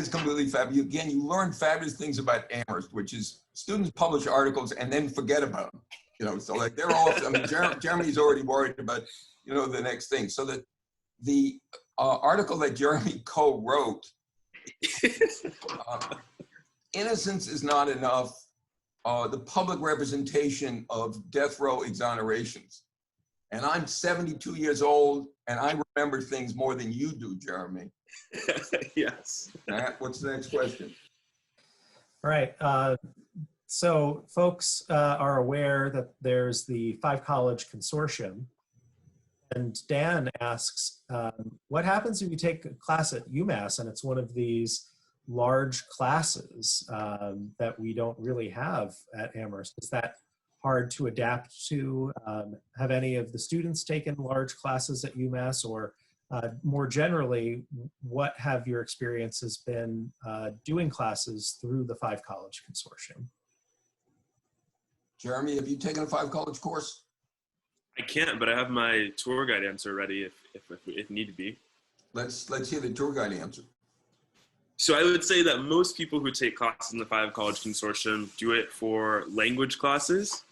completely fabulous. Again, you learn fabulous things about Amherst, which is students publish articles and then forget about them. You know, so like they're all, I mean, Jeremy's already worried about, you know, the next thing. So that the article that Jeremy co-wrote, innocence is not enough, the public representation of death row exonerations. And I'm 72 years old, and I remember things more than you do, Jeremy. Yes. Matt, what's the next question? All right. So folks are aware that there's the 5 College Consortium. And Dan asks, what happens if you take a class at UMass and it's one of these large classes that we don't really have at Amherst? Is that hard to adapt to? Have any of the students taken large classes at UMass, or more generally, what have your experiences been doing classes through the 5 College Consortium? Jeremy, have you taken a 5 College course? I can't, but I have my tour guide answer ready if need be. Let's hear the tour guide answer. So I would say that most people who take classes in the 5 College Consortium do it for language classes,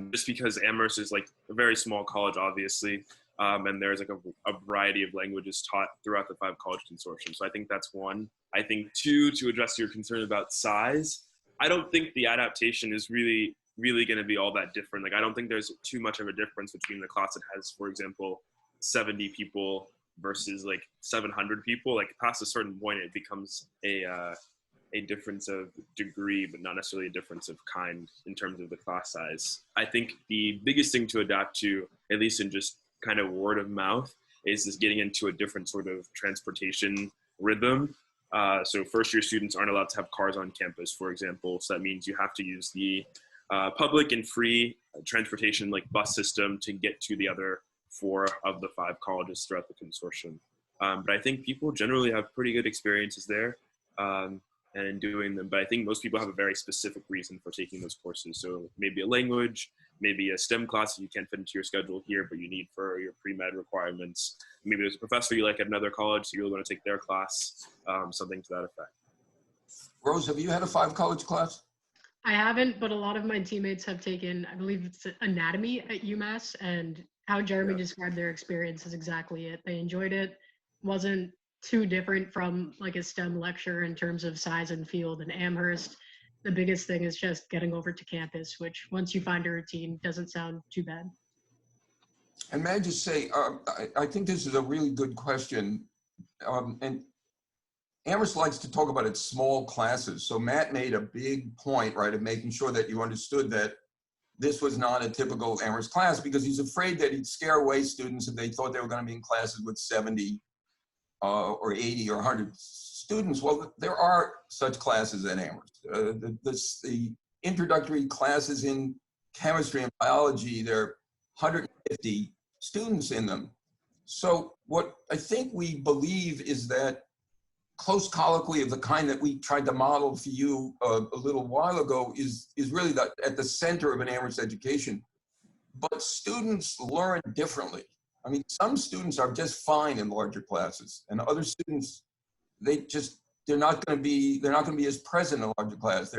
just because Amherst is like a very small college, obviously, and there's like a variety of languages taught throughout the 5 College Consortium. So I think that's one. I think 2, to address your concern about size, I don't think the adaptation is really going to be all that different. Like, I don't think there's too much of a difference between the class that has, for example, 70 people versus like 700 people. Like, past a certain point, it becomes a difference of degree, but not necessarily a difference of kind in terms of the class size. I think the biggest thing to adapt to, at least in just kind of word of mouth, is just getting into a different sort of transportation rhythm. So first year students aren't allowed to have cars on campus, for example. So that means you have to use the public and free transportation like bus system to get to the other 4 of the 5 colleges throughout the consortium. But I think people generally have pretty good experiences there and in doing them. But I think most people have a very specific reason for taking those courses. So maybe a language, maybe a STEM class that you can't fit into your schedule here, but you need for your pre-med requirements. Maybe there's a professor you like at another college, so you're going to take their class, something to that effect. Rose, have you had a 5 College class? I haven't, but a lot of my teammates have taken, I believe it's anatomy at UMass, and how Jeremy described their experience is exactly it. They enjoyed it. Wasn't too different from like a STEM lecture in terms of size and field in Amherst. The biggest thing is just getting over to campus, which once you find a routine doesn't sound too bad. And may I just say, I think this is a really good question. And Amherst likes to talk about its small classes. So Matt made a big point, right, of making sure that you understood that this was not a typical Amherst class, because he's afraid that he'd scare away students if they thought they were going to be in classes with 70 or 80 or 100 students. Well, there are such classes at Amherst. The introductory classes in chemistry and biology, there are 150 students in them. So what I think we believe is that close colloquy of the kind that we tried to model for you a little while ago is really at the center of an Amherst education. But students learn differently. I mean, some students are just fine in larger classes, and other students, they're not going to be as present in a larger class.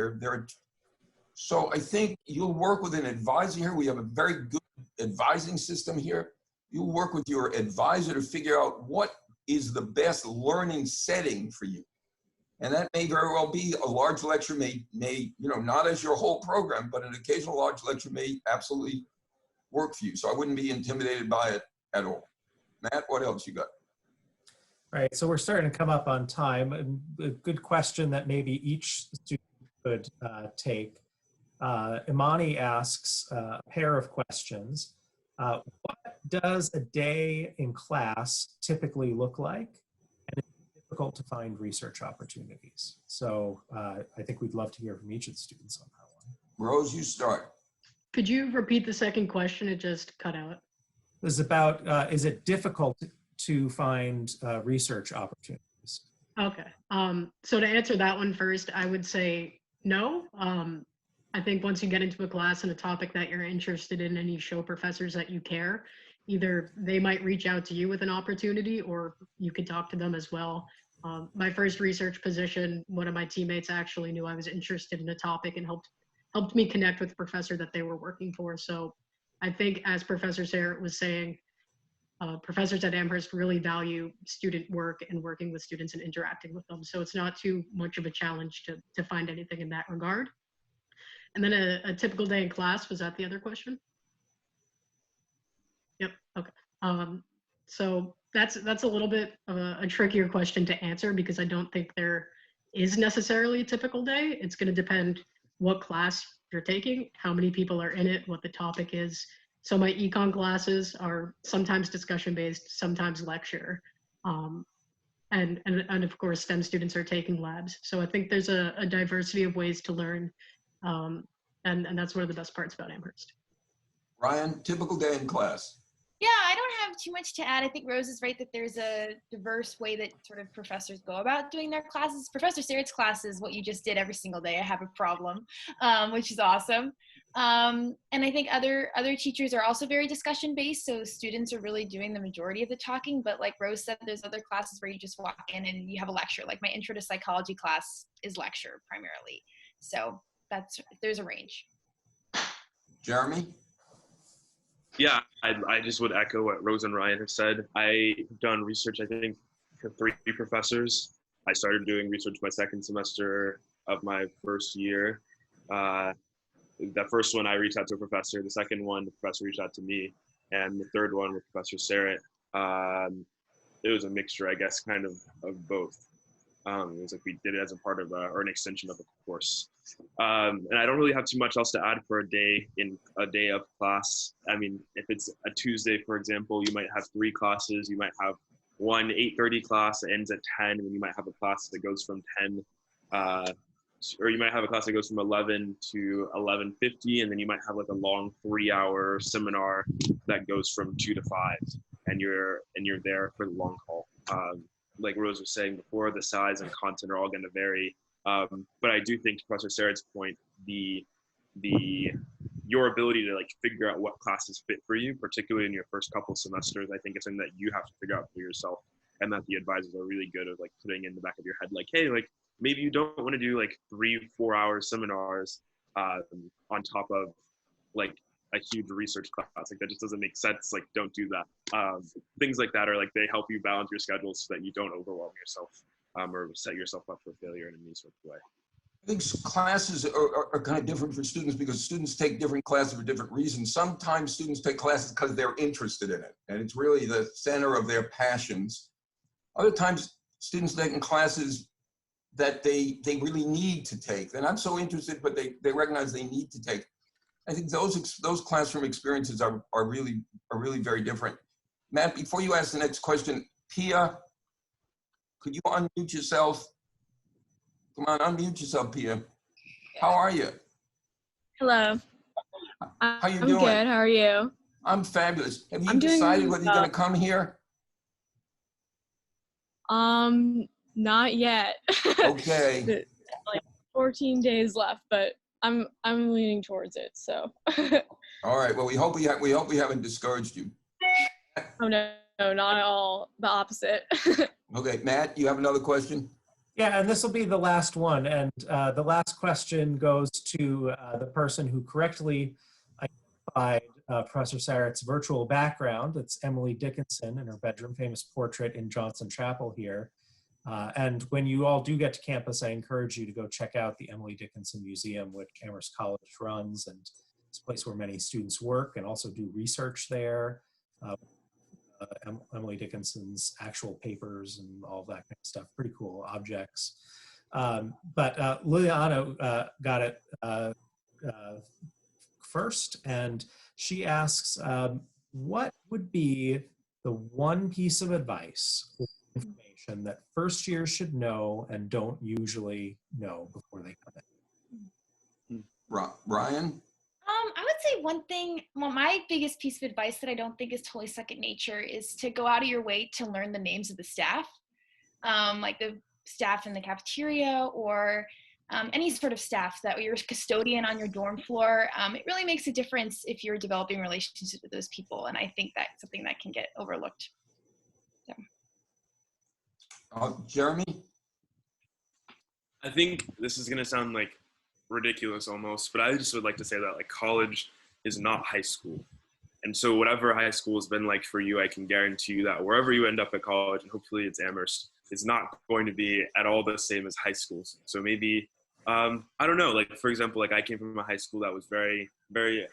So I think you'll work with an advisor here. We have a very good advising system here. You'll work with your advisor to figure out what is the best learning setting for you. And that may very well be a large lecture may, not as your whole program, but an occasional large lecture may absolutely work for you. So I wouldn't be intimidated by it at all. Matt, what else you got? All right, so we're starting to come up on time. A good question that maybe each student could take. Imani asks a pair of questions. What does a day in class typically look like? And is it difficult to find research opportunities? So I think we'd love to hear from each of the students on that one. Rose, you start. Could you repeat the second question? It just cut out. This is about, is it difficult to find research opportunities? Okay. So to answer that one first, I would say no. I think once you get into a class and a topic that you're interested in and you show professors that you care, either they might reach out to you with an opportunity or you could talk to them as well. My first research position, one of my teammates actually knew I was interested in a topic and helped me connect with the professor that they were working for. So I think, as Professor Sarah was saying, professors at Amherst really value student work and working with students and interacting with them. So it's not too much of a challenge to find anything in that regard. And then a typical day in class, was that the other question? Yep, okay. So that's a little bit of a trickier question to answer because I don't think there is necessarily a typical day. It's gonna depend what class you're taking, how many people are in it, what the topic is. So my econ classes are sometimes discussion-based, sometimes lecture. And of course, STEM students are taking labs. So I think there's a diversity of ways to learn. And that's one of the best parts about Amherst. Ryan, typical day in class. Yeah, I don't have too much to add. I think Rose is right that there's a diverse way that sort of professors go about doing their classes. Professor Sarah's class is what you just did every single day. I have a problem, which is awesome. And I think other teachers are also very discussion based. So students are really doing the majority of the talking. But like Rose said, there's other classes where you just walk in and you have a lecture. Like my intro to psychology class is lecture primarily. So there's a range. Jeremy? Yeah, I just would echo what Rose and Ryan have said. I've done research, I think, for 3 professors. I started doing research my second semester of my first year. The first one, I reached out to a professor. The second one, the professor reached out to me. And the third one with Professor Sarah, it was a mixture, I guess, kind of both. It was like we did it as a part of or an extension of the course. And I don't really have too much else to add for a day of class. I mean, if it's a Tuesday, for example, you might have 3 classes. You might have one 8:30 class that ends at 10, and you might have a class that goes from 10, or you might have a class that goes from 11 to 11:50, and then you might have like a long 3-hour seminar that goes from 2 to 5, and you're there for the long haul. Like Rose was saying before, the size and content are all going to vary. But I do think, to Professor Sarah's point, your ability to like figure out what classes fit for you, particularly in your first couple semesters, I think it's something that you have to figure out for yourself, and that the advisors are really good at like putting in the back of your head, like, hey, like maybe you don't want to do like 3-4 hour seminars on top of like a huge research class. Like that just doesn't make sense. Like don't do that. Things like that are like, they help you balance your schedule so that you don't overwhelm yourself or set yourself up for failure in any sort of way. I think classes are kind of different for students because students take different classes for different reasons. Sometimes students take classes because they're interested in it and it's really the center of their passions. Other times students take classes that they really need to take. They're not so interested, but they recognize they need to take. I think those classroom experiences are really very different. Matt, before you ask the next question, Pia, could you unmute yourself? Come on, unmute yourself, Pia. How are you? Hello. How you I'm doing? good. How are you? I'm fabulous. Have you I'm doing decided really whether you're going to come here? Not yet. Okay. Like 14 days left, but I'm leaning towards it. So. All right. Well, we hope we haven't discouraged you. Oh no, no, not at all. The opposite. Okay, Matt, you have another question? Yeah, and this will be the last one. And the last question goes to the person who correctly identified Professor Sarrett's virtual background. It's Emily Dickinson in her bedroom, famous portrait in Johnson Chapel here. And when you all do get to campus, I encourage you to go check out the Emily Dickinson Museum, which Amherst College runs, and it's a place where many students work and also do research there. Emily Dickinson's actual papers and all that kind of stuff, pretty cool objects. But Liliana got it first, and she asks, what would be the one piece of advice or information that first years should know and don't usually know before they come in? Ryan? I would say one thing, well, my biggest piece of advice that I don't think is totally second nature is to go out of your way to learn the names of the staff, like the staff in the cafeteria or any sort of staff that you're a custodian on your dorm floor. It really makes a difference if you're developing relationships with those people. And I think that's something that can get overlooked. So. Jeremy? I think this is going to sound like ridiculous almost, but I just would like to say that like college is not high school. And so whatever high school has been like for you, I can guarantee you that wherever you end up at college, and hopefully it's Amherst, it's not going to be at all the same as high schools. So maybe, I don't know, like for example, like I came from a high school that was very, very,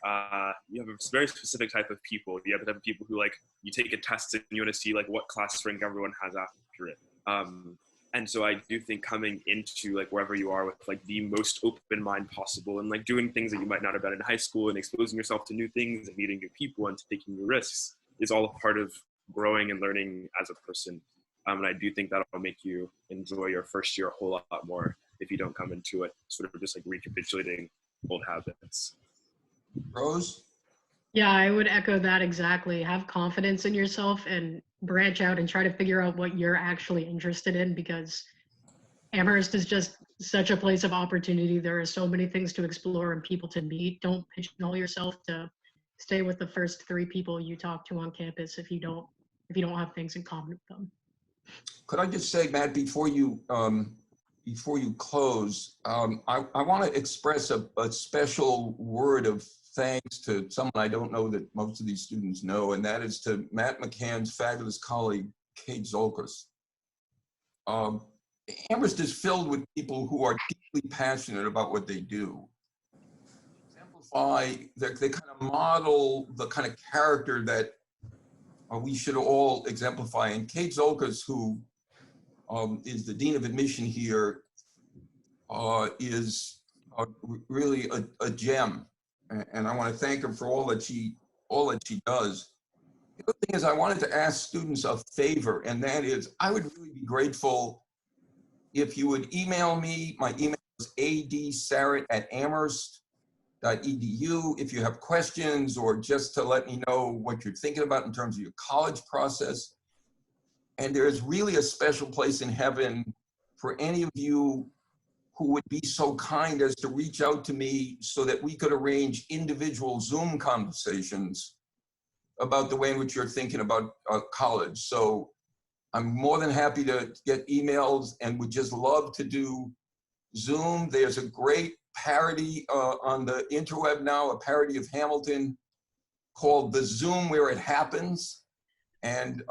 you have a very specific type of people. You have the type of people who like, you take a test and you want to see like what class rank everyone has after it. And so I do think coming into like wherever you are with like the most open mind possible and like doing things that you might not have done in high school and exposing yourself to new things and meeting new people and taking new risks is all a part of growing and learning as a person. And I do think that'll make you enjoy your first year a whole lot more if you don't come into it sort of just like recapitulating old habits. Rose? Yeah, I would echo that exactly. Have confidence in yourself and branch out and try to figure out what you're actually interested in, because Amherst is just such a place of opportunity. There are so many things to explore and people to meet. Don't pigeonhole yourself to stay with the first 3 people you talk to on campus if you don't have things in common with them. Could I just say, Matt, before you close, I want to express a special word of thanks to someone I don't know that most of these students know, and that is to Matt McCann's fabulous colleague, Kate Zolkers. Amherst is filled with people who are deeply passionate about what they do. They kind of model the kind of character that we should all exemplify. And Kate Zolkers, who is the Dean of Admission here, is really a gem. And I want to thank her for all that she does. The other thing is, I wanted to ask students a favor, and that is, I would really be grateful if you would email me. My email is adsarrett@amherst.edu. If you have questions or just to let me know what you're thinking about in terms of your college process. And there is really a special place in heaven for any of you who would be so kind as to reach out to me so that we could arrange individual Zoom conversations about the way in which you're thinking about college. So I'm more than happy to get emails and would just love to do Zoom. There's a great parody on the interweb now, a parody of Hamilton called The Zoom Where It Happens. And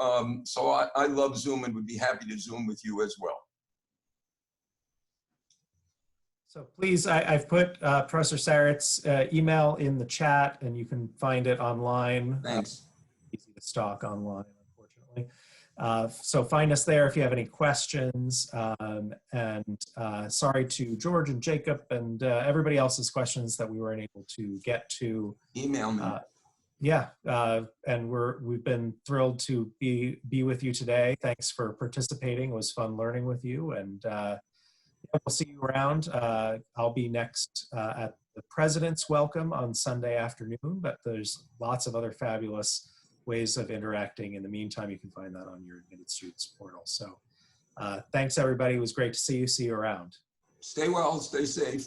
so I love Zoom and would be happy to Zoom with you as well. So please, I've put Professor Sarrett's email in the chat, and you can find it online. Thanks. Easy to stalk online, unfortunately. So find us there if you have any questions. And sorry to George and Jacob and everybody else's questions that we weren't able to get to. Email me. Yeah, and we've been thrilled to be with you today. Thanks for participating. It was fun learning with you, and we'll see you around. I'll be next at the President's Welcome on Sunday afternoon, but there's lots of other fabulous ways of interacting. In the meantime, you can find that on your Admitted Students portal. So thanks, everybody. It was great to see you. See you around. Stay well, stay safe.